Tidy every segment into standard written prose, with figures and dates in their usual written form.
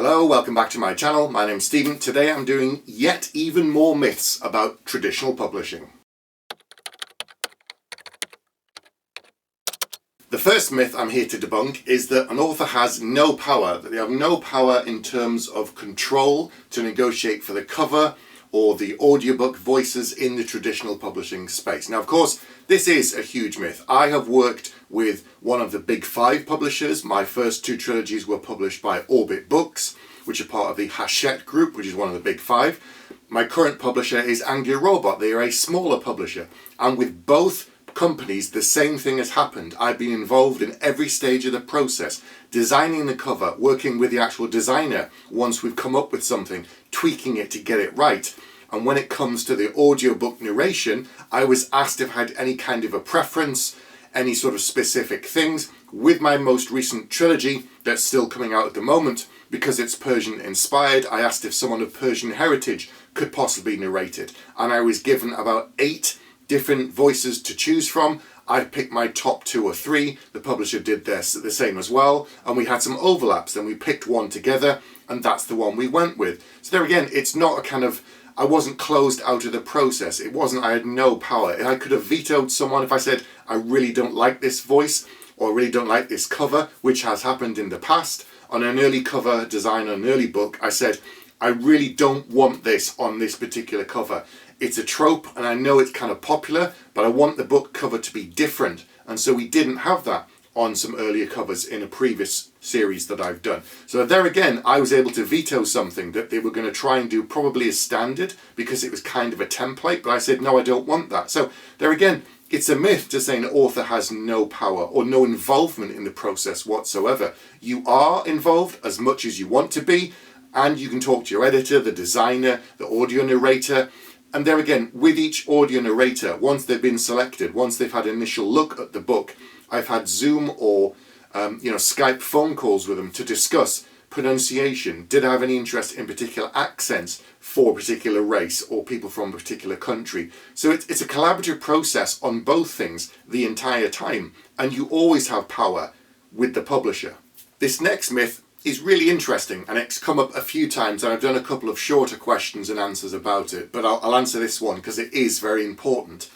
Hello, welcome back to my channel. My name's Stephen. Today I'm doing yet even more myths about traditional publishing. The first myth I'm here to debunk is that an author has no power, that they have no power in terms of control to negotiate for the cover or the audiobook voices in the traditional publishing space. Now, of course, this is a huge myth. I have worked with one of the big 5 publishers. My first 2 trilogies were published by Orbit Books, which are part of the Hachette Group, which is one of the big 5. My current publisher is Anglia Robot. They are a smaller publisher. And with both companies, the same thing has happened. I've been involved in every stage of the process, designing the cover, working with the actual designer once we've come up with something, tweaking it to get it right. And when it comes to the audiobook narration, I was asked if I had any kind of a preference, any sort of specific things. With my most recent trilogy that's still coming out at the moment, because it's Persian inspired, I asked if someone of Persian heritage could possibly narrate it. And I was given about 8 different voices to choose from. I picked my top 2 or 3. The publisher did the same as well. And we had some overlaps. Then we picked one together and that's the one we went with. So there again, it's not a kind of, I wasn't closed out of the process. It wasn't, I had no power. I could have vetoed someone if I said, I really don't like this voice or really don't like this cover, which has happened in the past. On an early cover design, on an early book, I said, I really don't want this on this particular cover. It's a trope and I know it's kind of popular, but I want the book cover to be different. And so we didn't have that on some earlier covers in a previous series that I've done. So there again, I was able to veto something that they were going to try and do probably as standard because it was kind of a template, but I said, no, I don't want that. So there again, it's a myth to say an author has no power or no involvement in the process whatsoever. You are involved as much as you want to be, and you can talk to your editor, the designer, the audio narrator. And there again, with each audio narrator, once they've been selected, once they've had an initial look at the book, I've had Zoom or Skype phone calls with them to discuss pronunciation. Did I have any interest in particular accents for a particular race or people from a particular country? So it's a collaborative process on both things the entire time, and you always have power with the publisher. This next myth is really interesting and it's come up a few times, and I've done a couple of shorter questions and answers about it, but I'll answer this one because it is very important.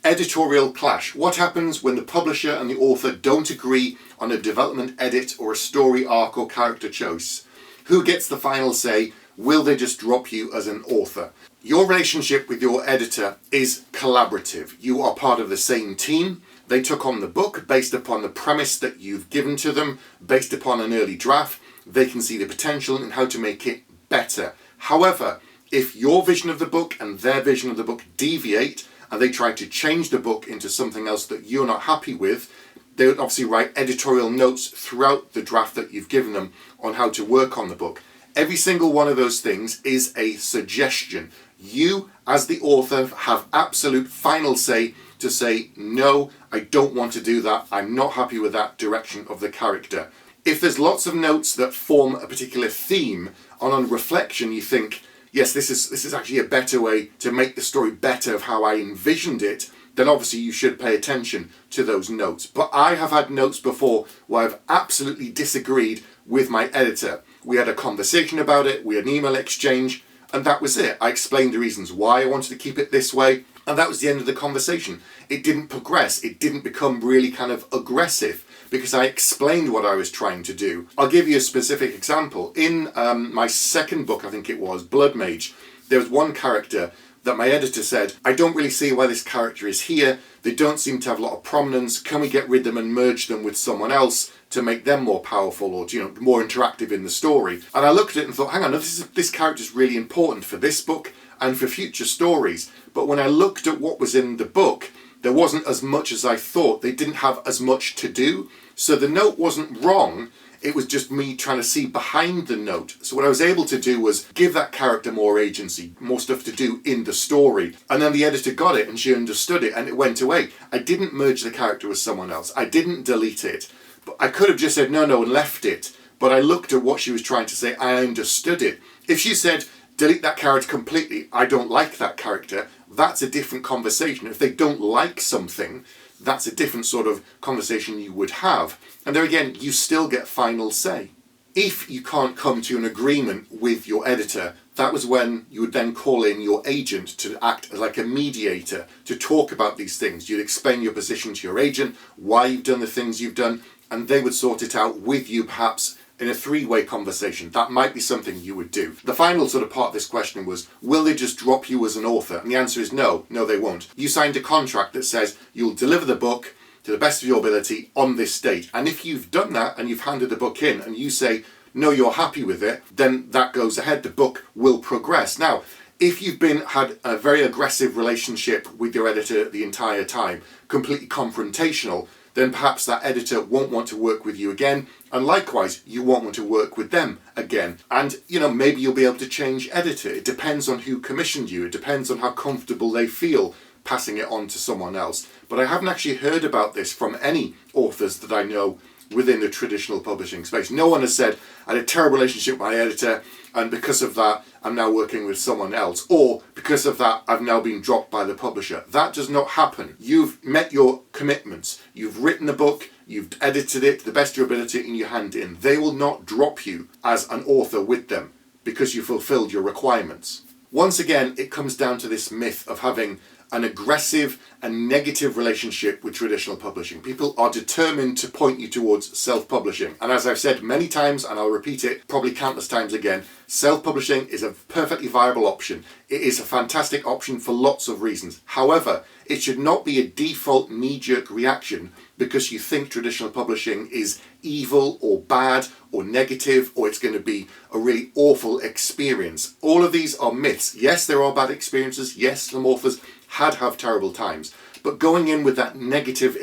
Editorial clash. What happens when the publisher and the author don't agree on a development edit or a story arc or character choice? Who gets the final say? Will they just drop you as an author? Your relationship with your editor is collaborative. You are part of the same team. They took on the book based upon the premise that you've given to them, based upon an early draft. They can see the potential and how to make it better. However, if your vision of the book and their vision of the book deviate, and they try to change the book into something else that you're not happy with, they would obviously write editorial notes throughout the draft that you've given them on how to work on the book. Every single one of those things is a suggestion. You, as the author, have absolute final say to say, no, I don't want to do that. I'm not happy with that direction of the character. If there's lots of notes that form a particular theme, and on reflection you think, yes, this is actually a better way to make the story better of how I envisioned it, then obviously you should pay attention to those notes. But I have had notes before where I've absolutely disagreed with my editor. We had a conversation about it, we had an email exchange, and that was it. I explained the reasons why I wanted to keep it this way, and that was the end of the conversation. It didn't progress, it didn't become really kind of aggressive, because I explained what I was trying to do. I'll give you a specific example. In my second book, I think it was, Blood Mage, there was one character that my editor said, I don't really see why this character is here. They don't seem to have a lot of prominence. Can we get rid of them and merge them with someone else to make them more powerful or more interactive in the story? And I looked at it and thought, hang on, this character is really important for this book and for future stories. But when I looked at what was in the book, there wasn't as much as I thought. They didn't have as much to do. So the note wasn't wrong. It was just me trying to see behind the note. So what I was able to do was give that character more agency, more stuff to do in the story. And then the editor got it and she understood it and it went away. I didn't merge the character with someone else. I didn't delete it. But I could have just said no and left it. But I looked at what she was trying to say. I understood it. If she said, delete that character completely, I don't like that character, that's a different conversation. If they don't like something, that's a different sort of conversation you would have. And there again, you still get final say. If you can't come to an agreement with your editor, that was when you would then call in your agent to act as like a mediator to talk about these things. You'd explain your position to your agent, why you've done the things you've done, and they would sort it out with you, perhaps in a three-way conversation. That might be something you would do. The final sort of part of this question was, will they just drop you as an author? And the answer is no, they won't. You signed a contract that says you'll deliver the book to the best of your ability on this date. And if you've done that and you've handed the book in and you say, no, you're happy with it, then that goes ahead. The book will progress. Now, if you've had a very aggressive relationship with your editor the entire time, completely confrontational, then perhaps that editor won't want to work with you again, and likewise, you won't want to work with them again. And, maybe you'll be able to change editor. It depends on who commissioned you. It depends on how comfortable they feel passing it on to someone else. But I haven't actually heard about this from any authors that I know within the traditional publishing space. No one has said, I had a terrible relationship with my editor, and because of that, I'm now working with someone else. Or, because of that, I've now been dropped by the publisher. That does not happen. You've met your commitments. You've written the book, you've edited it to the best of your ability, and you hand it in. They will not drop you as an author with them because you fulfilled your requirements. Once again, it comes down to this myth of having an aggressive and negative relationship with traditional publishing. People are determined to point you towards self-publishing. And as I've said many times, and I'll repeat it probably countless times again, self-publishing is a perfectly viable option. It is a fantastic option for lots of reasons. However, it should not be a default knee-jerk reaction because you think traditional publishing is evil or bad or negative, or it's going to be a really awful experience. All of these are myths. Yes, there are bad experiences. Yes, some authors have terrible times. But going in with that negative,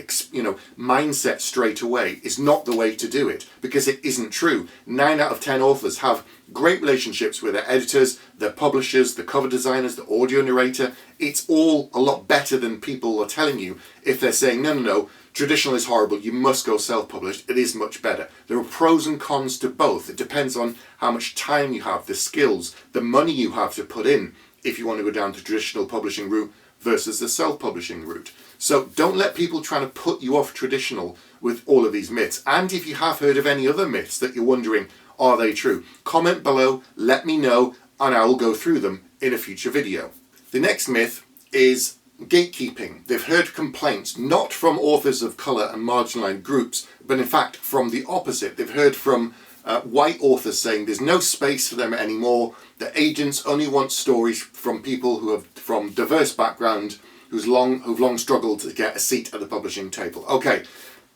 mindset straight away is not the way to do it, because it isn't true. 9 out of 10 authors have great relationships with their editors, their publishers, the cover designers, the audio narrator. It's all a lot better than people are telling you if they're saying, no, traditional is horrible, you must go self-published. It is much better. There are pros and cons to both. It depends on how much time you have, the skills, the money you have to put in if you want to go down the traditional publishing route versus the self-publishing route. So don't let people trying to put you off traditional with all of these myths. And if you have heard of any other myths that you're wondering, are they true? Comment below, let me know, and I will go through them in a future video. The next myth is gatekeeping. They've heard complaints, not from authors of colour and marginalised groups, but in fact from the opposite. They've heard from white authors saying there's no space for them anymore. The agents only want stories from people who have from diverse background, who've long struggled to get a seat at the publishing table. Okay,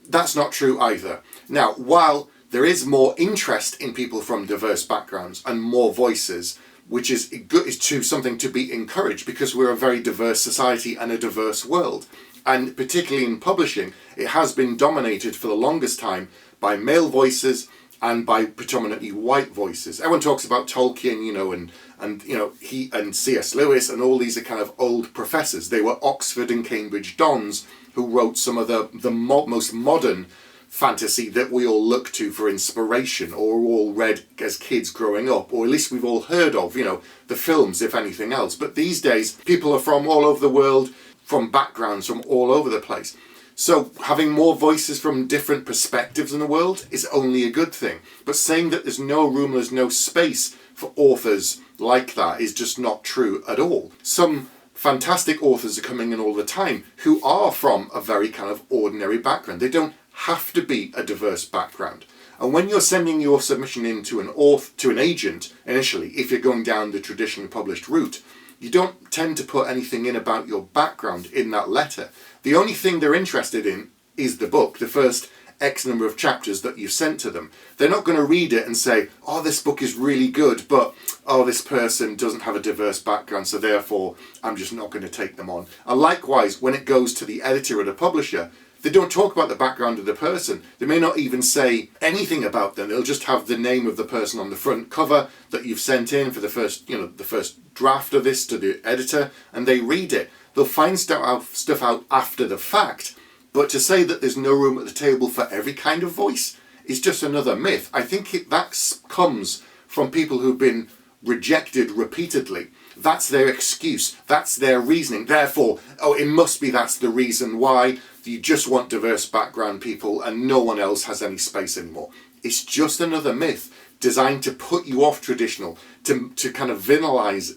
that's not true either. Now, while there is more interest in people from diverse backgrounds and more voices, which is good, is something to be encouraged, because we're a very diverse society and a diverse world. And particularly in publishing, it has been dominated for the longest time by male voices and by predominantly white voices. Everyone talks about Tolkien, and he and C.S. Lewis and all these are kind of old professors. They were Oxford and Cambridge dons who wrote some of the most modern fantasy that we all look to for inspiration, or all read as kids growing up, or at least we've all heard of, the films, if anything else. But these days, people are from all over the world, from backgrounds from all over the place. So having more voices from different perspectives in the world is only a good thing. But saying that there's no room, there's no space for authors like that is just not true at all. Some fantastic authors are coming in all the time who are from a very kind of ordinary background. They don't have to be a diverse background. And when you're sending your submission in to an agent initially, if you're going down the traditionally published route, you don't tend to put anything in about your background in that letter. The only thing they're interested in is the book, the first X number of chapters that you've sent to them. They're not going to read it and say, oh, this book is really good, but oh, this person doesn't have a diverse background, so therefore I'm just not going to take them on. And likewise, when it goes to the editor or the publisher, they don't talk about the background of the person. They may not even say anything about them. They'll just have the name of the person on the front cover that you've sent in for the first draft of this to the editor, and they read it. They'll find stuff out after the fact. But to say that there's no room at the table for every kind of voice is just another myth. I think that comes from people who've been rejected repeatedly. That's their excuse. That's their reasoning. Therefore, it must be that's the reason why you just want diverse background people and no one else has any space anymore. It's just another myth. designed to put you off traditional, to kind of villainize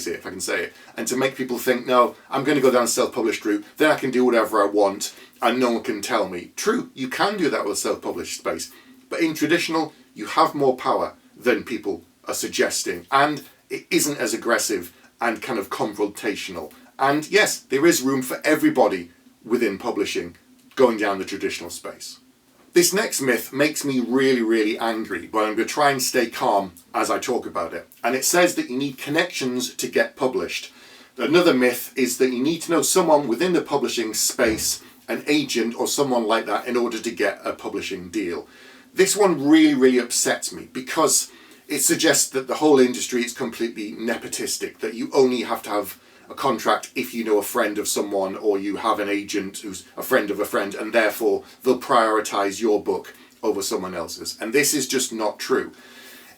it, if I can say it, and to make people think, no, I'm going to go down the self-published route, then I can do whatever I want and no one can tell me. True, you can do that with a self-published space, but in traditional, you have more power than people are suggesting, and it isn't as aggressive and kind of confrontational. And yes, there is room for everybody within publishing going down the traditional space. This next myth makes me really, really angry, but I'm going to try and stay calm as I talk about it. And it says that you need connections to get published. Another myth is that you need to know someone within the publishing space, an agent or someone like that, in order to get a publishing deal. This one really, really upsets me because it suggests that the whole industry is completely nepotistic, that you only have to have a contract if you know a friend of someone, or you have an agent who's a friend of a friend, and therefore they'll prioritize your book over someone else's. And this is just not true.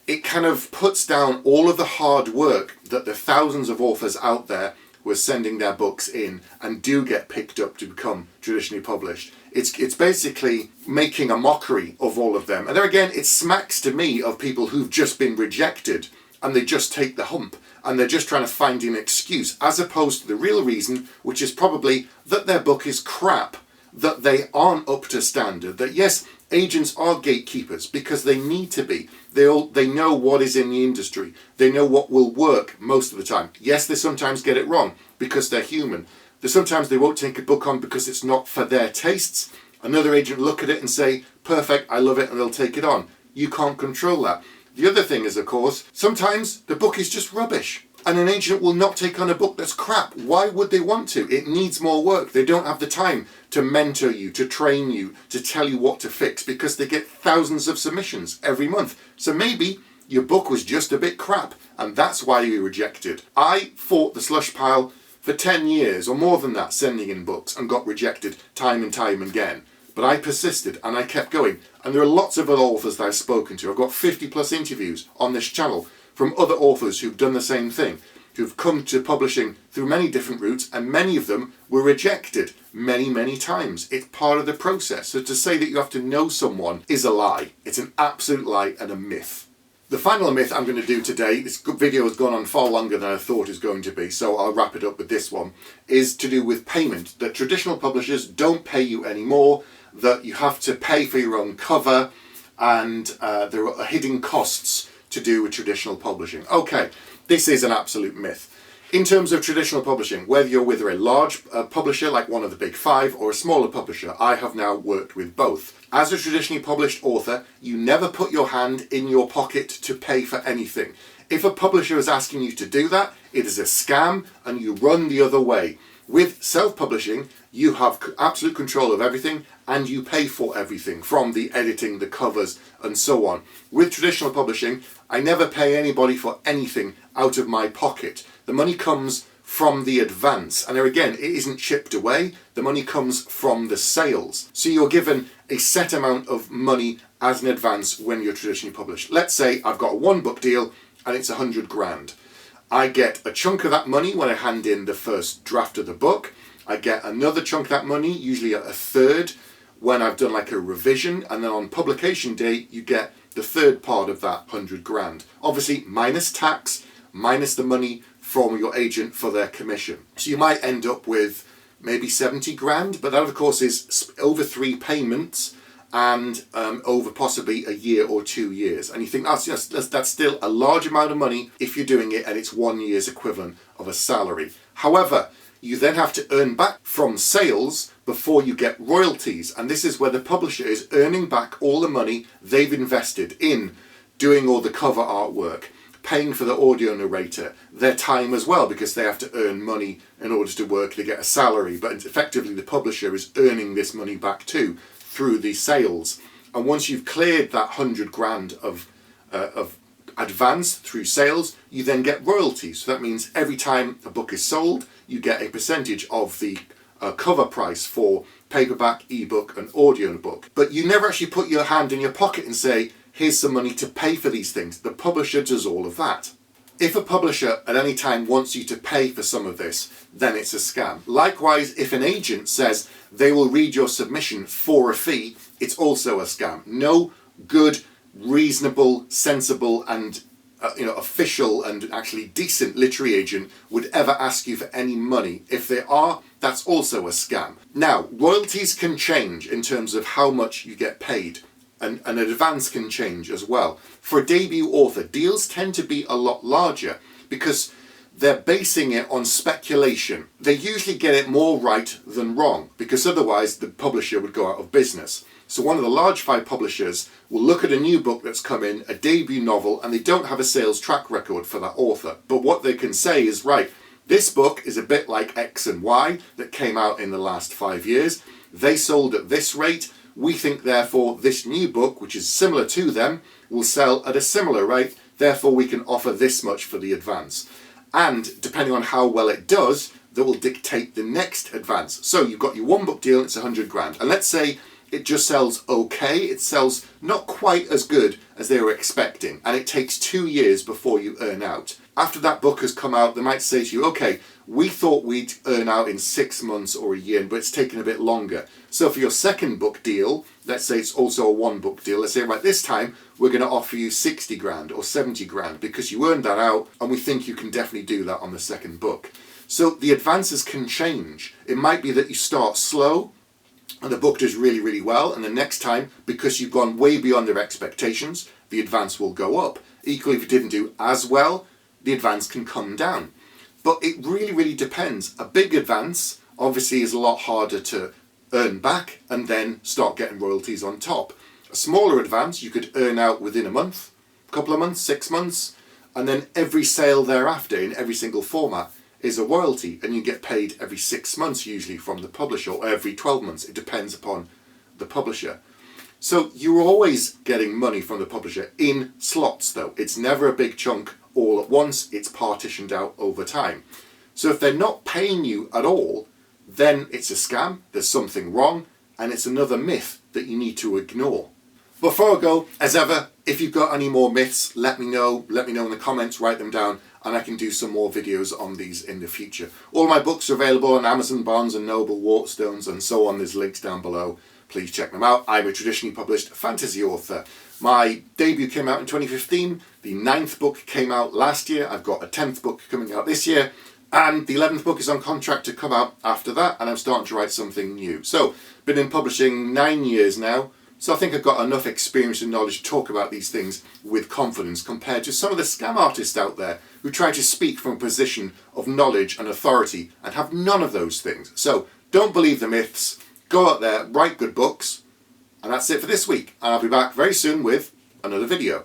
It kind of puts down all of the hard work that the thousands of authors out there who are sending their books in and do get picked up to become traditionally published. It's basically making a mockery of all of them. And there again, it smacks to me of people who've just been rejected and they just take the hump and they're just trying to find an excuse, as opposed to the real reason, which is probably that their book is crap, that they aren't up to standard, that yes, agents are gatekeepers because they need to be. They know what is in the industry. They know what will work most of the time. Yes, they sometimes get it wrong because they're human. Sometimes they won't take a book on because it's not for their tastes. Another agent will look at it and say, perfect, I love it, and they'll take it on. You can't control that. The other thing is, of course, sometimes the book is just rubbish and an agent will not take on a book that's crap. Why would they want to? It needs more work. They don't have the time to mentor you, to train you, to tell you what to fix, because they get thousands of submissions every month. So maybe your book was just a bit crap and that's why you were rejected. I fought the slush pile for 10 years or more than that, sending in books, and got rejected time and time again. But I persisted and I kept going. And there are lots of other authors that I've spoken to. I've got 50 plus interviews on this channel from other authors who've done the same thing, who've come to publishing through many different routes, and many of them were rejected many, many times. It's part of the process. So to say that you have to know someone is a lie. It's an absolute lie and a myth. The final myth I'm going to do today, this video has gone on far longer than I thought it was going to be, so I'll wrap it up with this one, is to do with payment. That traditional publishers don't pay you anymore, that you have to pay for your own cover, and there are hidden costs to do with traditional publishing. Okay, this is an absolute myth. In terms of traditional publishing, whether you're with a large publisher like one of the big five or a smaller publisher, I have now worked with both. As a traditionally published author, you never put your hand in your pocket to pay for anything. If a publisher is asking you to do that, it is a scam and you run the other way. With self-publishing, you have absolute control of everything and you pay for everything, from the editing, the covers, and so on. With traditional publishing, I never pay anybody for anything out of my pocket. The money comes from the advance, and there again, it isn't chipped away. The money comes from the sales. So you're given a set amount of money as an advance when you're traditionally published. Let's say I've got a one book deal and it's 100 grand. I get a chunk of that money when I hand in the first draft of the book. I get another chunk of that money, usually a third, when I've done like a revision, and then on publication day you get the third part of that 100 grand. Obviously minus tax, minus the money from your agent for their commission. So you might end up with maybe 70 grand, but that of course is over 3 payments and over possibly a year or 2 years. And you think that's still a large amount of money if you're doing it and it's 1 year's equivalent of a salary. However, you then have to earn back from sales before you get royalties. And this is where the publisher is earning back all the money they've invested in doing all the cover artwork, paying for the audio narrator, their time as well, because they have to earn money in order to work to get a salary. But effectively the publisher is earning this money back too through the sales. And once you've cleared that 100 grand of advance through sales, you then get royalties. So that means every time a book is sold, you get a percentage of the cover price for paperback, ebook, and audio book. But you never actually put your hand in your pocket and say, here's some money to pay for these things. The publisher does all of that. If a publisher at any time wants you to pay for some of this, then it's a scam. Likewise, if an agent says they will read your submission for a fee, it's also a scam. No good reasonable, sensible and official and actually decent literary agent would ever ask you for any money. If they are, that's also a scam. Now, royalties can change in terms of how much you get paid, and an advance can change as well. For a debut author, deals tend to be a lot larger because they're basing it on speculation. They usually get it more right than wrong, because otherwise the publisher would go out of business. So one of the large 5 publishers will look at a new book that's come in, a debut novel, and they don't have a sales track record for that author. But what they can say is, right, this book is a bit like X and Y that came out in the last 5 years. They sold at this rate. We think, therefore, this new book, which is similar to them, will sell at a similar rate. Therefore, we can offer this much for the advance. And depending on how well it does, that will dictate the next advance. So you've got your one book deal, it's 100 grand. And let's say it just sells okay, it sells not quite as good as they were expecting, and it takes 2 years before you earn out. After that book has come out, they might say to you, okay, we thought we'd earn out in 6 months or a year, but it's taken a bit longer. So for your second book deal, let's say it's also a one book deal, let's say, right, this time we're going to offer you 60 grand or 70 grand because you earned that out, and we think you can definitely do that on the second book. So the advances can change. It might be that you start slow, and the book does really, really well, and the next time, because you've gone way beyond their expectations, the advance will go up. Equally, if you didn't do as well, the advance can come down. But it really, really depends. A big advance, obviously, is a lot harder to earn back and then start getting royalties on top. A smaller advance, you could earn out within a month, a couple of months, 6 months, and then every sale thereafter in every single format is a royalty, and you get paid every 6 months usually from the publisher, or every 12 months. It depends upon the publisher. So you're always getting money from the publisher in slots though. It's never a big chunk all at once, it's partitioned out over time. So if they're not paying you at all, then it's a scam, there's something wrong, and it's another myth that you need to ignore. Before I go, as ever, if you've got any more myths, let me know in the comments, write them down, and I can do some more videos on these in the future. All my books are available on Amazon, Barnes & Noble, Waterstones and so on. There's links down below. Please check them out. I'm a traditionally published fantasy author. My debut came out in 2015. The 9th book came out last year. I've got a 10th book coming out this year. And the 11th book is on contract to come out after that, and I'm starting to write something new. So, been in publishing 9 years now. So I think I've got enough experience and knowledge to talk about these things with confidence compared to some of the scam artists out there who try to speak from a position of knowledge and authority and have none of those things. So don't believe the myths, go out there, write good books, and that's it for this week. And I'll be back very soon with another video.